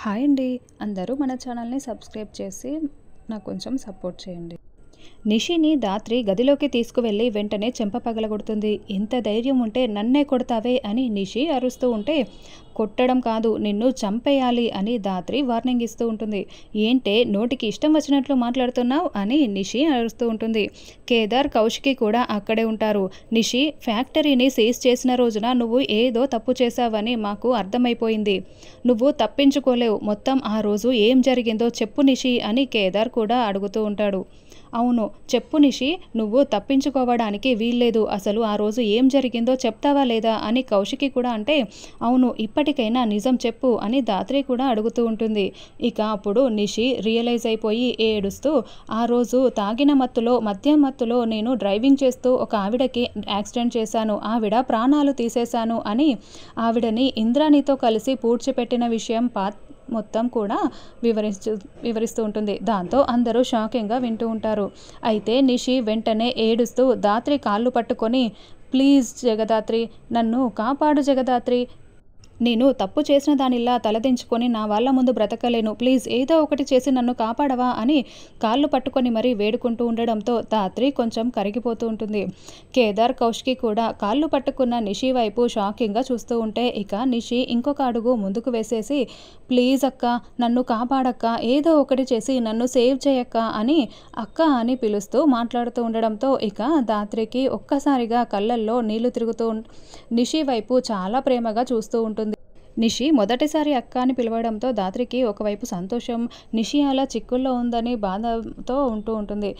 Hi అండి. అందరూ మన ఛానల్‌ని సబ్స్క్రైబ్ చేసి నాకు కొంచెం సపోర్ట్ చేయండి. నిషిని ధాత్రి గదిలోకి తీసుకువెళ్ళి వెంటనే చెంప పగలగొడుతుంది. "ఇంత ధైర్యం ఉంటే నన్నే కొడతావే" అని నిషి అరుస్తూ ఉంటే, "కొట్టడం కాదు నిన్ను చంపేయాలి" అని ధాత్రి వార్నింగ్ ఇస్తూ ఉంటుంది. "ఏంటే నోటికి ఇష్టం వచ్చినట్లు మాట్లాడుతున్నావు" అని నిషి అరుస్తూ ఉంటుంది. కేదార్, కౌశికి కూడా అక్కడే ఉంటారు. "నిషి, ఫ్యాక్టరీని సీజ్ చేసిన రోజున నువ్వు ఏదో తప్పు చేశావని మాకు అర్థమైపోయింది. నువ్వు తప్పించుకోలేవు. మొత్తం ఆ రోజు ఏం జరిగిందో చెప్పు నిషి" అని కేదార్ కూడా అడుగుతూ ఉంటాడు. "అవును చెప్పు నిషి, నువ్వు తప్పించుకోవడానికి వీల్లేదు. అసలు ఆ రోజు ఏం జరిగిందో చెప్తావా లేదా" అని కౌశికి కూడా అంటే, "అవును ఇప్పటికైనా నిజం చెప్పు" అని ధాత్రి కూడా అడుగుతూ ఉంటుంది. ఇక అప్పుడు నిషి రియలైజ్ అయిపోయి ఏడుస్తూ, "ఆ రోజు తాగిన మత్తులో మద్యం మత్తులో నేను డ్రైవింగ్ చేస్తూ ఒక ఆవిడకి యాక్సిడెంట్ చేశాను. ఆవిడ ప్రాణాలు తీసేశాను" అని ఆవిడని ఇంద్రాణితో కలిసి పూడ్చిపెట్టిన విషయం మొత్తం కూడా వివరిస్తూ ఉంటుంది. దాంతో అందరూ షాకింగ్గా వింటూ ఉంటారు. అయితే నిషి వెంటనే ఏడుస్తూ ధాత్రి కాళ్ళు పట్టుకొని, "ప్లీజ్ జగదాత్రి, నన్ను కాపాడు జగదాత్రి. నేను తప్పు చేసిన దానిలా తలదించుకొని నా వాళ్ళ ముందు బ్రతకలేను. ప్లీజ్ ఏదో ఒకటి చేసి నన్ను కాపాడవా" అని కాళ్ళు పట్టుకొని మరీ వేడుకుంటూ ఉండడంతో ధాత్రి కొంచెం కరిగిపోతూ ఉంటుంది. కేదార్, కౌశికి కూడా కాళ్ళు పట్టుకున్న నిషి వైపు షాకింగ్గా చూస్తూ ఉంటే, ఇక నిషి ఇంకొక అడుగు ముందుకు వేసేసి, "ప్లీజ్ అక్క, నన్ను కాపాడక్క, ఏదో ఒకటి చేసి నన్ను సేవ్ చేయక్క" అని అక్క అని పిలుస్తూ మాట్లాడుతూ ఉండడంతో ఇక ధాత్రికి ఒక్కసారిగా కళ్ళల్లో నీళ్లు తిరుగుతూ నిషి వైపు చాలా ప్రేమగా చూస్తూ ఉంటుంది. నిషి మొదటిసారి అక్క అని పిలవడంతో ధాత్రికి ఒకవైపు సంతోషం, నిషి అలా చిక్కుల్లో ఉందని బాధతో ఉంటూ ఉంటుంది.